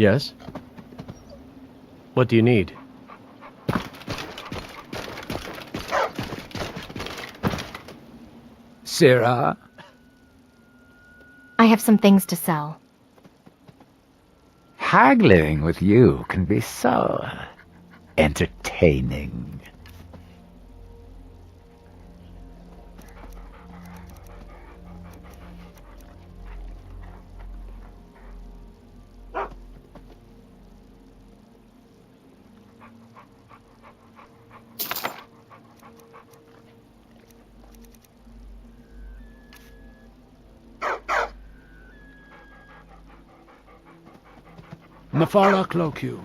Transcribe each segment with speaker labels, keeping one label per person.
Speaker 1: Yes? What do you need?
Speaker 2: Sarah?
Speaker 3: I have some things to sell.
Speaker 2: Haggling with you can be so entertaining.
Speaker 4: Nafara cloak you.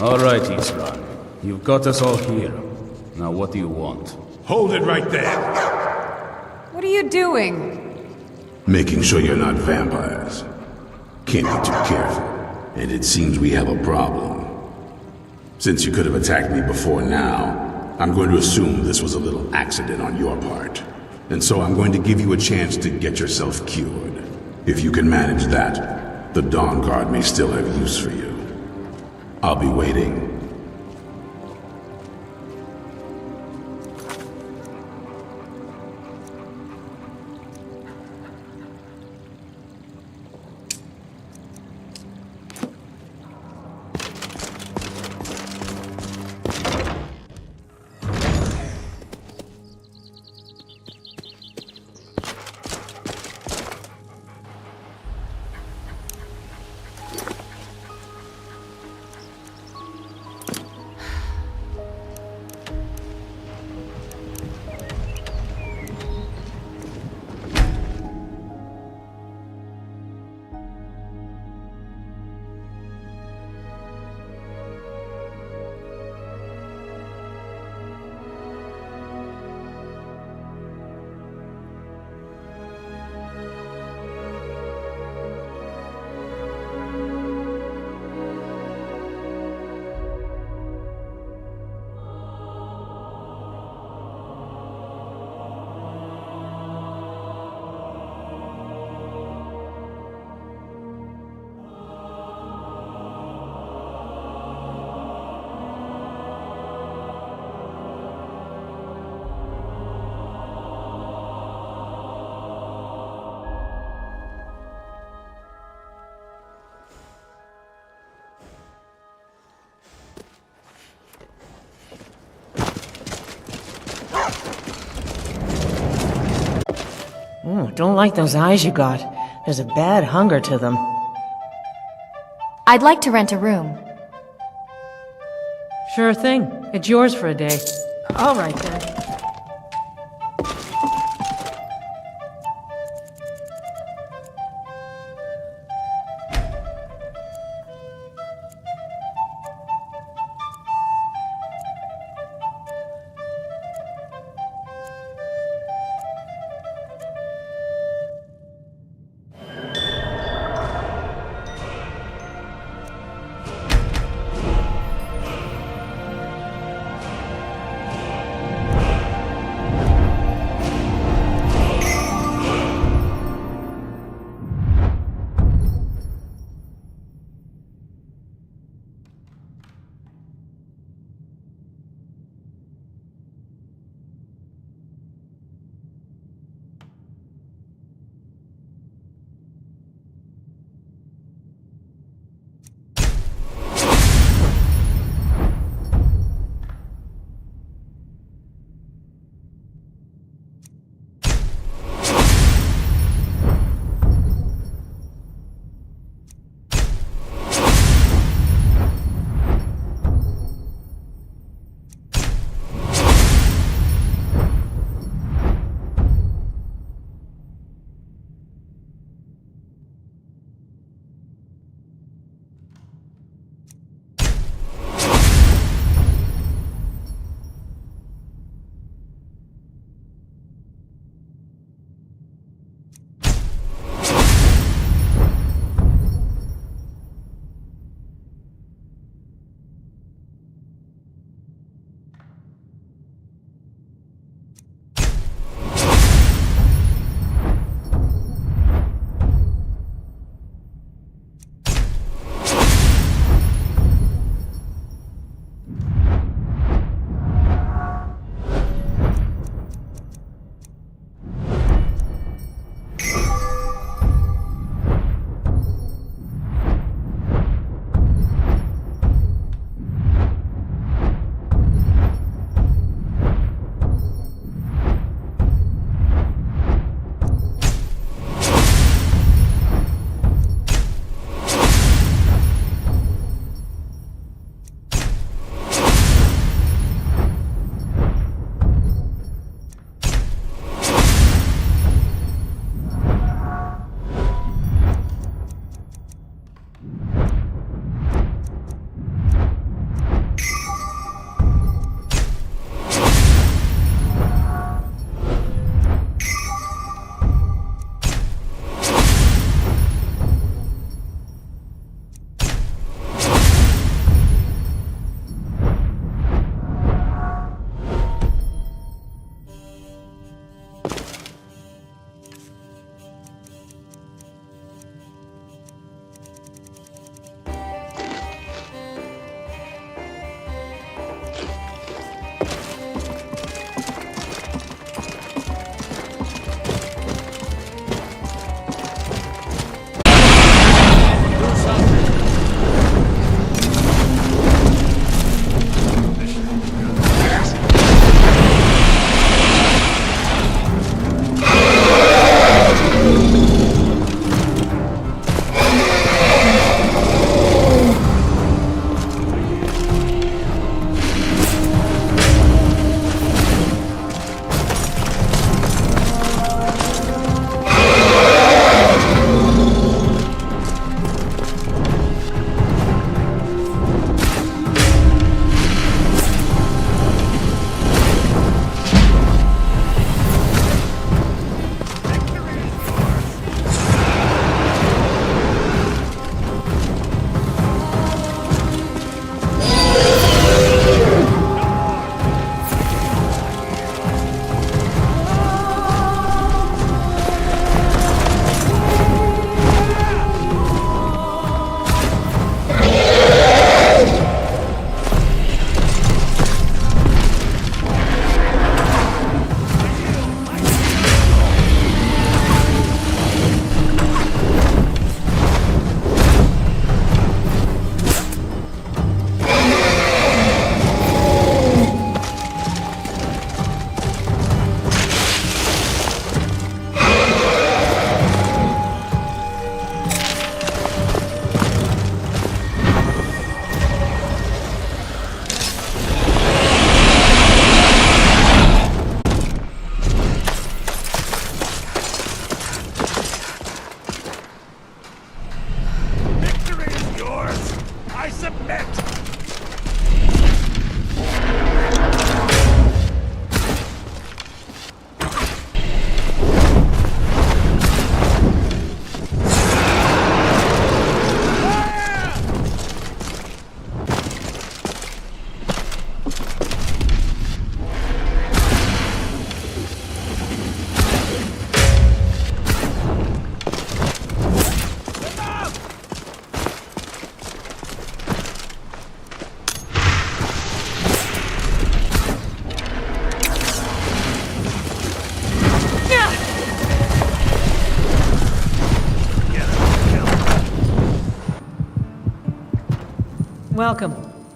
Speaker 3: All right, Isran. You've got us all here. Now what do you want?
Speaker 5: Hold it right there.
Speaker 6: What are you doing?
Speaker 5: Making sure you're not vampires. Can't be too careful. And it seems we have a problem. Since you could have attacked me before now, I'm going to assume this was a little accident on your part. And so I'm going to give you a chance to get yourself cured. If you can manage that, the Dawn Guard may still have use for you. I'll be waiting.
Speaker 7: Ooh, don't like those eyes you got. There's a bad hunger to them.
Speaker 8: I'd like to rent a room.
Speaker 7: Sure thing. It's yours for a day. All right then.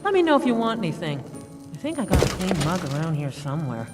Speaker 7: Let me know if you want anything. I think I got a clean mug around here somewhere.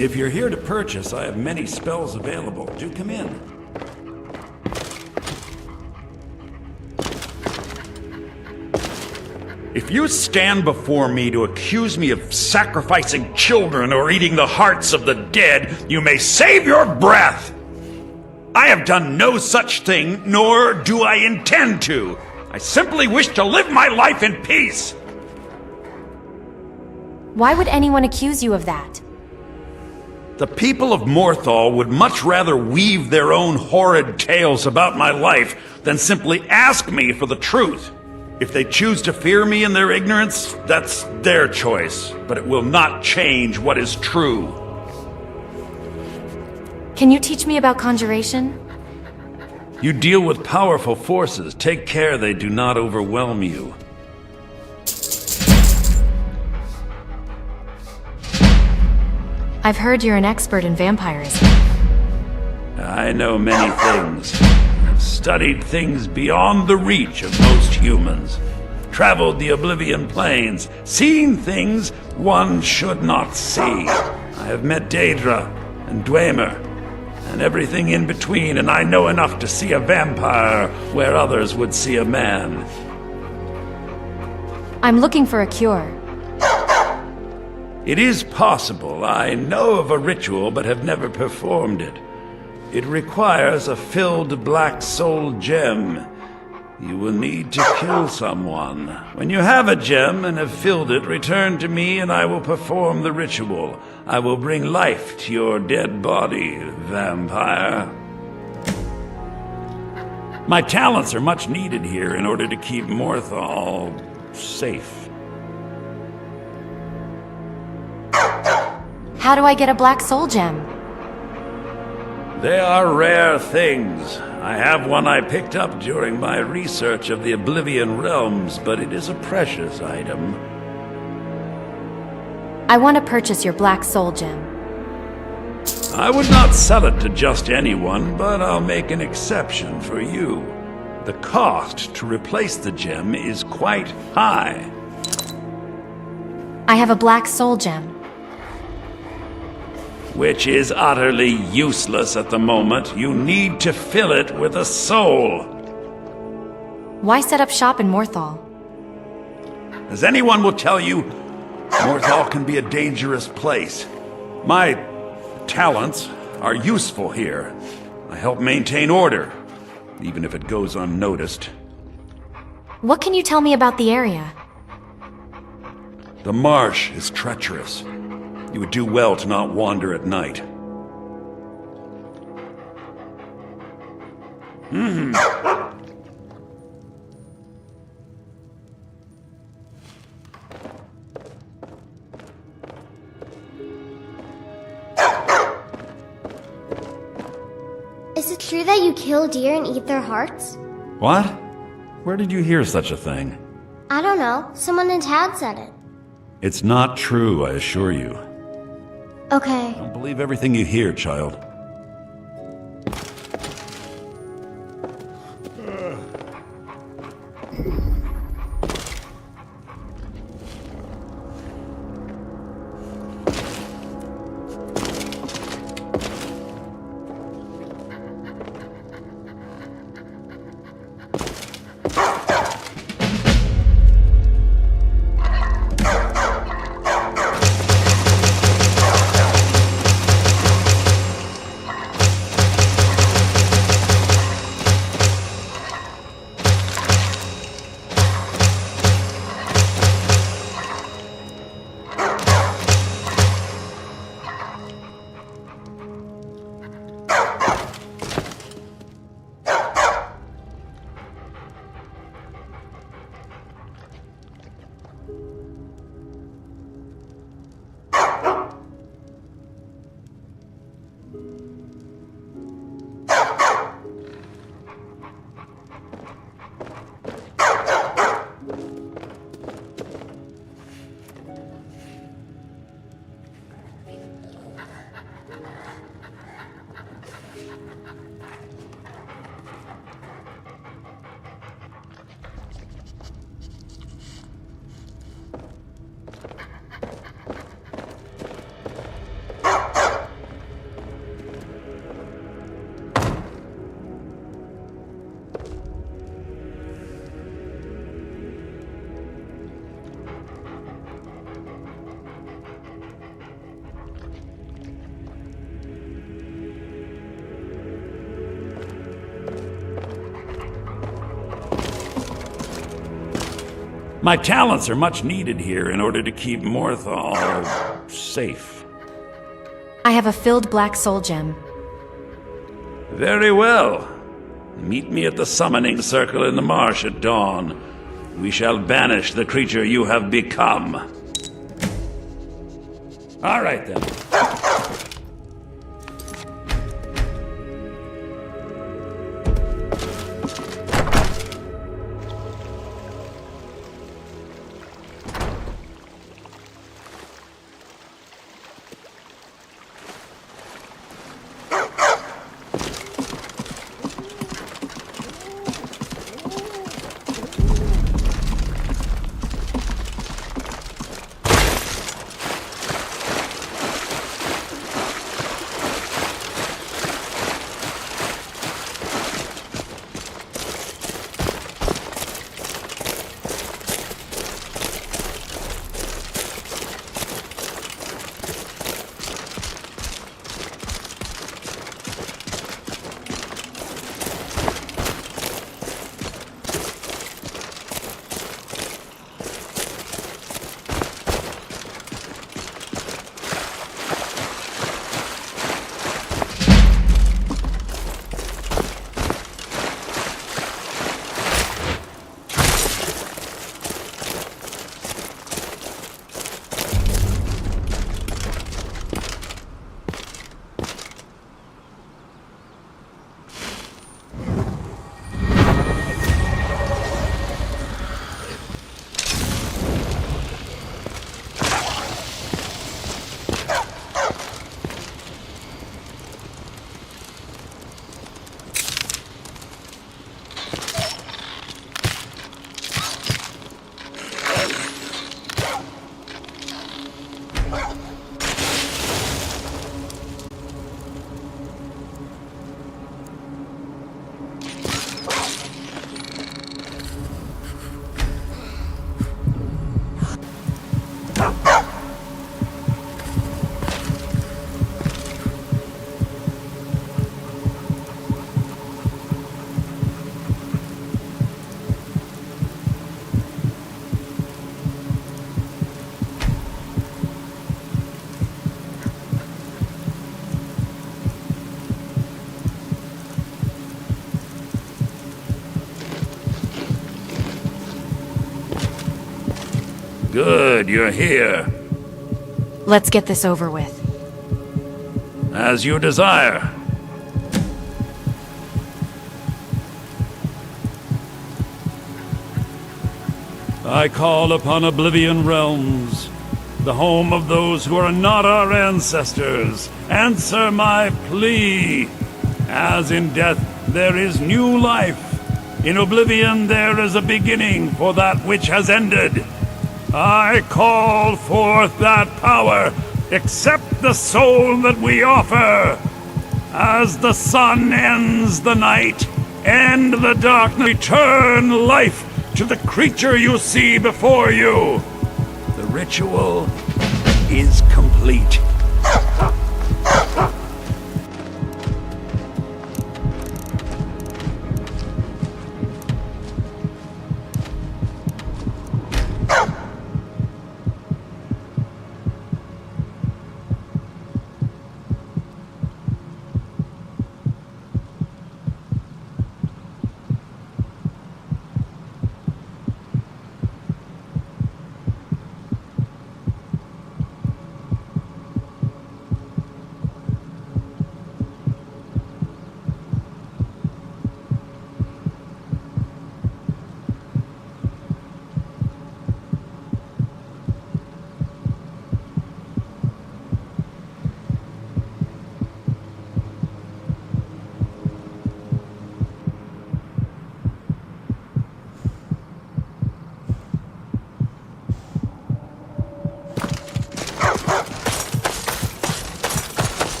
Speaker 9: If you're here to purchase, I have many spells available. Do come in.
Speaker 10: If you stand before me to accuse me of sacrificing children or eating the hearts of the dead, you may save your breath! I have done no such thing, nor do I intend to. I simply wish to live my life in peace.
Speaker 8: Why would anyone accuse you of that?
Speaker 10: The people of Morthal would much rather weave their own horrid tales about my life than simply ask me for the truth. If they choose to fear me in their ignorance, that's their choice, but it will not change what is true.
Speaker 8: Can you teach me about conjuration?
Speaker 9: You deal with powerful forces. Take care they do not overwhelm you.
Speaker 8: I've heard you're an expert in vampirism.
Speaker 9: I know many things. I've studied things beyond the reach of most humans. Traveled the Oblivion Plains, seen things one should not see. I have met Daedra and Dwemer, and everything in between, and I know enough to see a vampire where others would see a man.
Speaker 8: I'm looking for a cure.
Speaker 9: It is possible. I know of a ritual, but have never performed it. It requires a filled black soul gem. You will need to kill someone. When you have a gem and have filled it, return to me and I will perform the ritual. I will bring life to your dead body, vampire. My talents are much needed here in order to keep Morthal safe.
Speaker 8: How do I get a black soul gem?
Speaker 9: They are rare things. I have one I picked up during my research of the Oblivion Realms, but it is a precious item.
Speaker 8: I want to purchase your black soul gem.
Speaker 9: I would not sell it to just anyone, but I'll make an exception for you. The cost to replace the gem is quite high.
Speaker 8: I have a black soul gem.
Speaker 9: Which is utterly useless at the moment. You need to fill it with a soul.
Speaker 8: Why set up shop in Morthal?
Speaker 9: As anyone will tell you, Morthal can be a dangerous place. My talents are useful here. I help maintain order, even if it goes unnoticed.
Speaker 8: What can you tell me about the area?
Speaker 9: The marsh is treacherous. You would do well to not wander at night.
Speaker 11: Is it true that you kill deer and eat their hearts?
Speaker 9: What? Where did you hear such a thing?
Speaker 11: I don't know. Someone in town said it.
Speaker 9: It's not true, I assure you.
Speaker 11: Okay.
Speaker 9: Don't believe everything you hear, child. My talents are much needed here in order to keep Morthal safe.
Speaker 8: I have a filled black soul gem.
Speaker 9: Very well. Meet me at the summoning circle in the marsh at dawn. We shall banish the creature you have become. All right, then. Good, you're here.
Speaker 8: Let's get this over with.
Speaker 9: As you desire. I call upon Oblivion Realms, the home of those who are not our ancestors. Answer my plea. As in death there is new life, in Oblivion there is a beginning for that which has ended. I call forth that power. Accept the soul that we offer. As the sun ends the night, end the darkness, return life to the creature you see before you. The ritual is complete.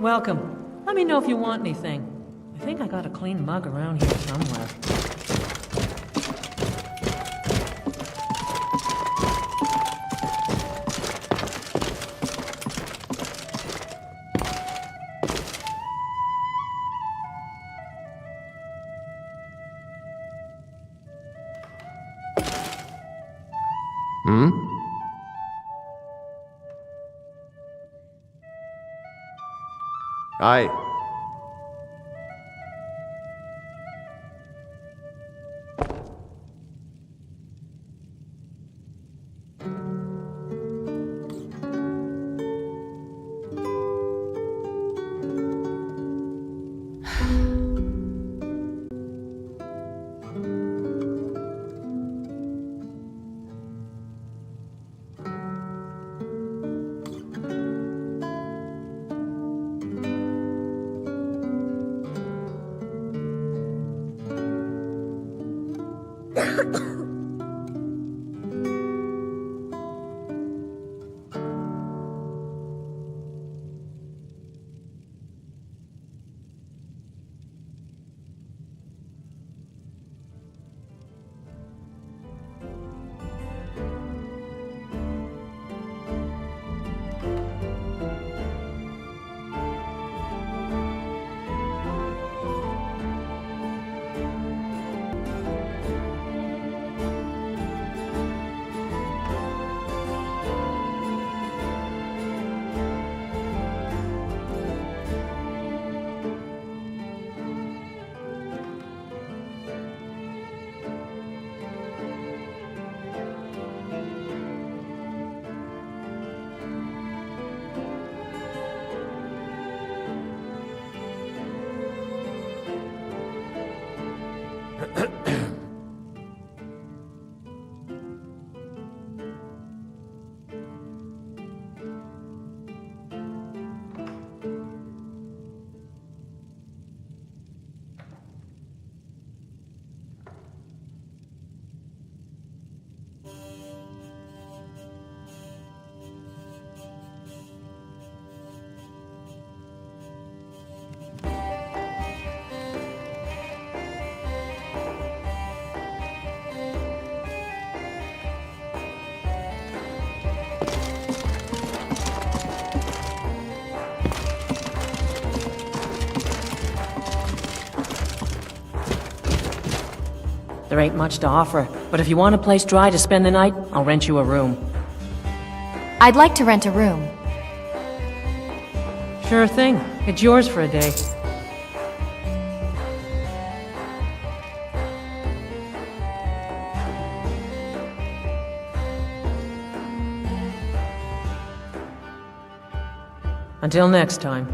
Speaker 7: Welcome. Let me know if you want anything. I think I got a clean mug around here somewhere.
Speaker 1: Aye.
Speaker 7: There ain't much to offer, but if you want a place dry to spend the night, I'll rent you a room.
Speaker 8: I'd like to rent a room.
Speaker 7: Sure thing. It's yours for a day. Until next time.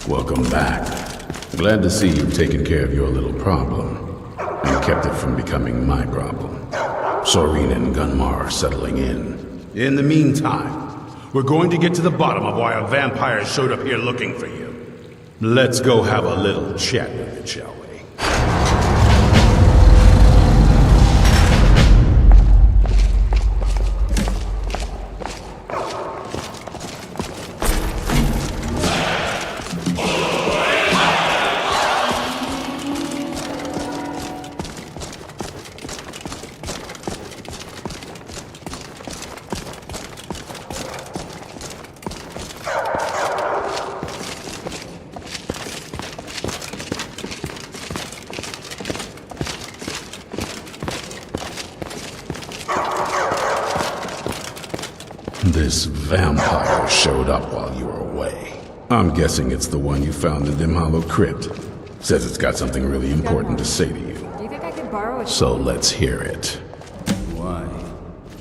Speaker 5: Welcome back. Glad to see you've taken care of your little problem and kept it from becoming my problem. Soreen and Gunmar are settling in. In the meantime, we're going to get to the bottom of why a vampire showed up here looking for you. Let's go have a little chat with it, shall we? This vampire showed up while you were away. I'm guessing it's the one you found in Dim Hollow Crypt. Says it's got something really important to say to you.
Speaker 6: Do you think I could borrow a...
Speaker 5: So let's hear it.
Speaker 3: Why?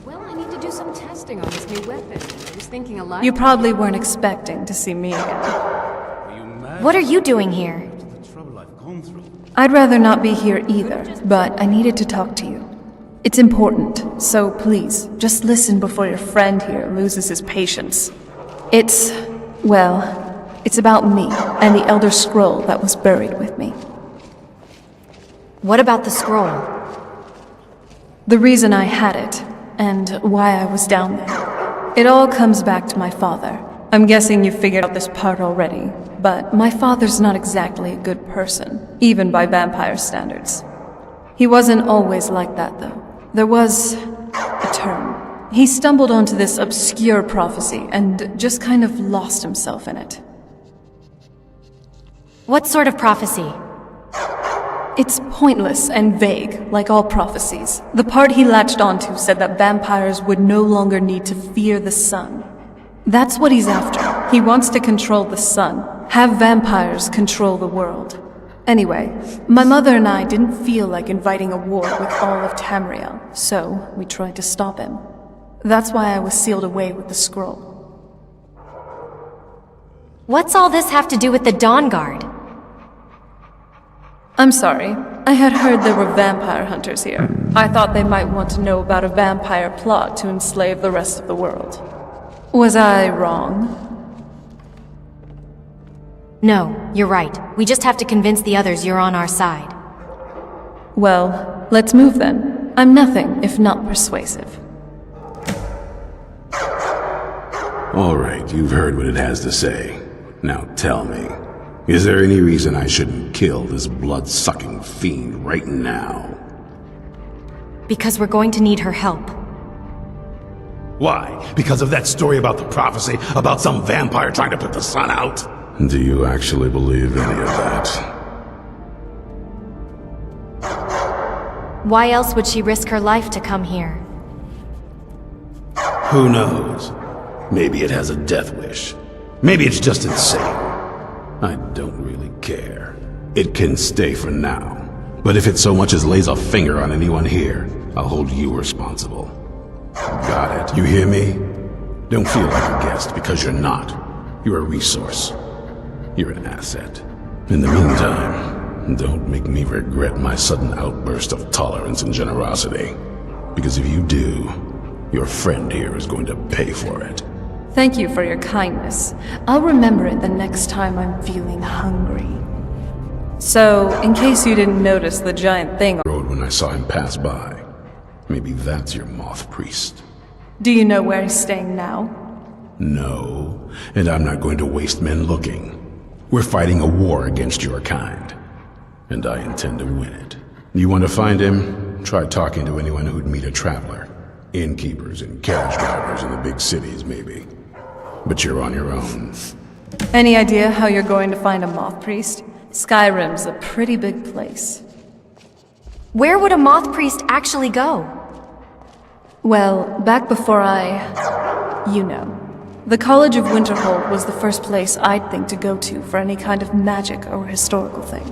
Speaker 6: Well, I need to do some testing on this new weapon. I was thinking a lot...
Speaker 12: You probably weren't expecting to see me again.
Speaker 3: Are you mad?
Speaker 8: What are you doing here?
Speaker 3: The trouble I've gone through.
Speaker 12: I'd rather not be here either, but I needed to talk to you. It's important, so please, just listen before your friend here loses his patience. It's about me and the Elder Scroll that was buried with me.
Speaker 8: What about the scroll?
Speaker 12: The reason I had it, and why I was down there. It all comes back to my father. I'm guessing you figured out this part already, but my father's not exactly a good person, even by vampire standards. He wasn't always like that, though. There was a turn. He stumbled onto this obscure prophecy and just kind of lost himself in it.
Speaker 8: What sort of prophecy?
Speaker 12: It's pointless and vague, like all prophecies. The part he latched onto said that vampires would no longer need to fear the sun. That's what he's after. He wants to control the sun, have vampires control the world. Anyway, my mother and I didn't feel like inviting a war with all of Tamriel, so we tried to stop him. That's why I was sealed away with the scroll.
Speaker 8: What's all this have to do with the Dawn Guard?
Speaker 12: I'm sorry. I had heard there were vampire hunters here. I thought they might want to know about a vampire plot to enslave the rest of the world. Was I wrong?
Speaker 8: No, you're right. We just have to convince the others you're on our side.
Speaker 12: Well, let's move then. I'm nothing if not persuasive.
Speaker 5: All right, you've heard what it has to say. Now tell me, is there any reason I shouldn't kill this blood-sucking fiend right now?
Speaker 8: Because we're going to need her help.
Speaker 5: Why? Because of that story about the prophecy, about some vampire trying to put the sun out? Do you actually believe any of that?
Speaker 8: Why else would she risk her life to come here?
Speaker 5: Who knows? Maybe it has a death wish. Maybe it's just insane. I don't really care. It can stay for now. But if it so much as lays a finger on anyone here, I'll hold you responsible. Got it. You hear me? Don't feel like a guest, because you're not. You're a resource. You're an asset. In the meantime, don't make me regret my sudden outburst of tolerance and generosity. Because if you do, your friend here is going to pay for it.
Speaker 12: Thank you for your kindness. I'll remember it the next time I'm feeling hungry. So, in case you didn't notice the giant thing...
Speaker 5: ...road when I saw him pass by. Maybe that's your moth priest.
Speaker 12: Do you know where he's staying now?
Speaker 5: No, and I'm not going to waste men looking. We're fighting a war against your kind, and I intend to win it. You want to find him? Try talking to anyone who'd meet a traveler. Innkeepers and carriage drivers in the big cities, maybe. But you're on your own.
Speaker 12: Any idea how you're going to find a moth priest? Skyrim's a pretty big place.
Speaker 8: Where would a moth priest actually go?
Speaker 12: Well, back before you know. The College of Winterhold was the first place I'd think to go to for any kind of magic or historical thing.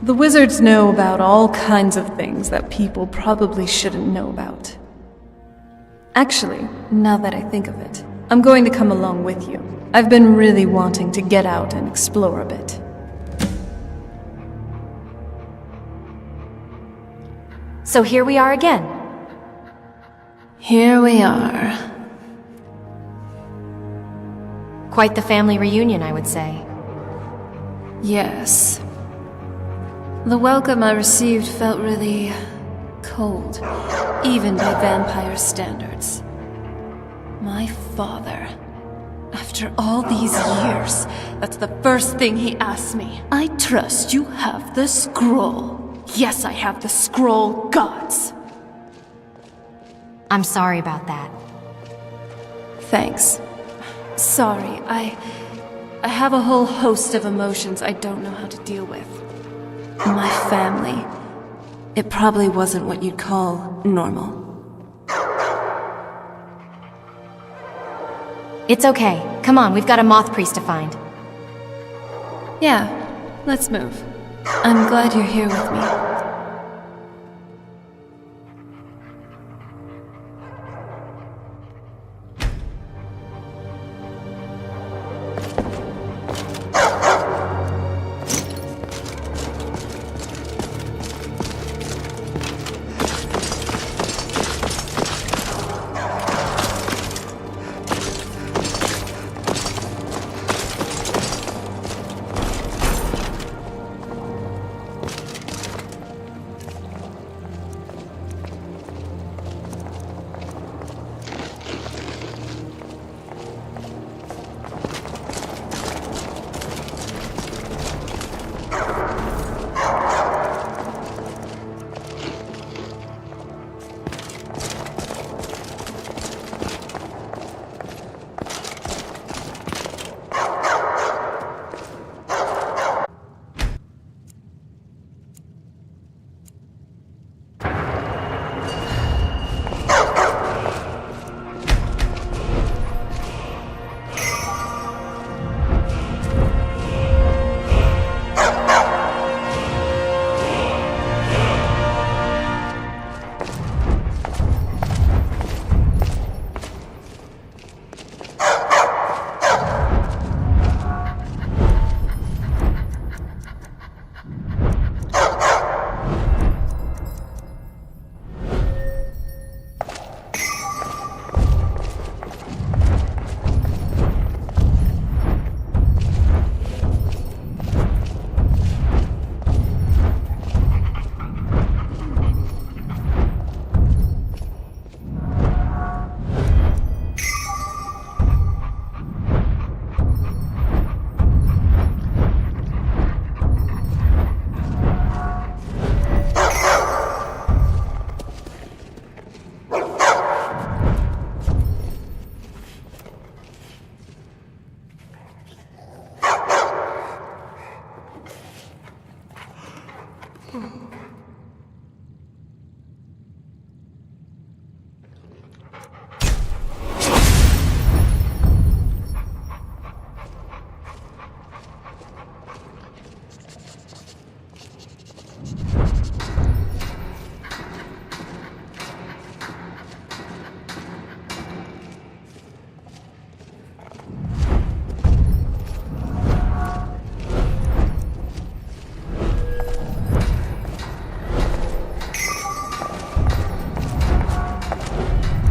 Speaker 12: The wizards know about all kinds of things that people probably shouldn't know about. Actually, now that I think of it, I'm going to come along with you. I've been really wanting to get out and explore a bit.
Speaker 8: So here we are again.
Speaker 12: Here we are.
Speaker 8: Quite the family reunion, I would say.
Speaker 12: Yes. The welcome I received felt really cold, even by vampire standards. My father, after all these years, that's the first thing he asked me. I trust you have the scroll. Yes, I have the scroll, gods.
Speaker 8: I'm sorry about that.
Speaker 12: Thanks. Sorry, I have a whole host of emotions I don't know how to deal with. My family. It probably wasn't what you'd call normal.
Speaker 8: It's okay. Come on, we've got a moth priest to find.
Speaker 12: Yeah, let's move. I'm glad you're here with me.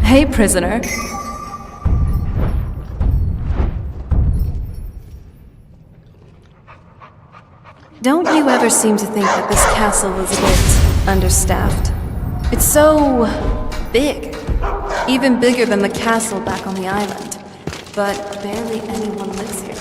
Speaker 12: Hey, prisoner. Don't you ever seem to think that this castle is a bit understaffed? It's so big. Even bigger than the castle back on the island. But barely anyone lives here.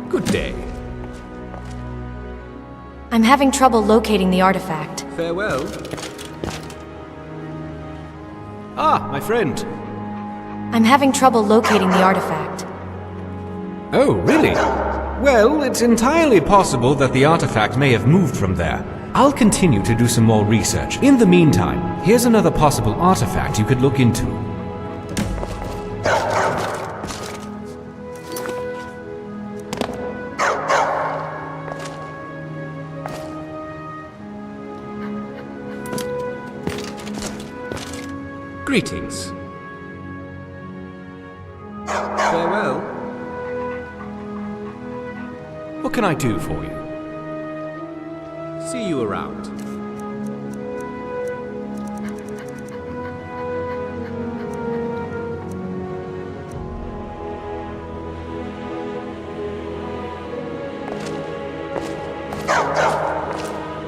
Speaker 1: Good day.
Speaker 8: I'm having trouble locating the artifact.
Speaker 1: Farewell. Ah, my friend.
Speaker 8: I'm having trouble locating the artifact.
Speaker 13: Oh, really? Well, it's entirely possible that the artifact may have moved from there. I'll continue to do some more research. In the meantime, here's another possible artifact you could look into.
Speaker 1: Greetings. Farewell. What can I do for you? See you around.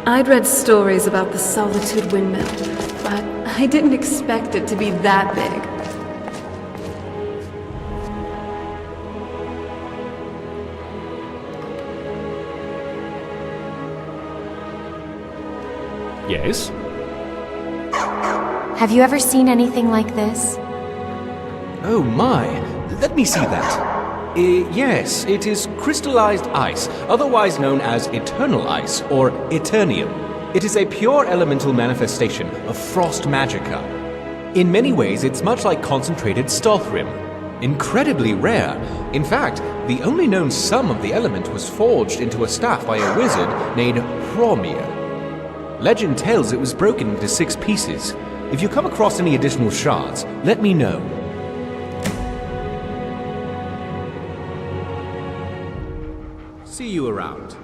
Speaker 12: I'd read stories about the Solitude Windmill, but I didn't expect it to be that big.
Speaker 1: Yes?
Speaker 8: Have you ever seen anything like this?
Speaker 13: Oh my, let me see that. Yes, it is crystallized ice, otherwise known as eternal ice, or eternium. It is a pure elemental manifestation of frost magicka. In many ways, it's much like concentrated Stalthrim. Incredibly rare. In fact, the only known sum of the element was forged into a staff by a wizard named Hromir. Legend tells it was broken into 6 pieces. If you come across any additional shards, let me know.
Speaker 1: See you around.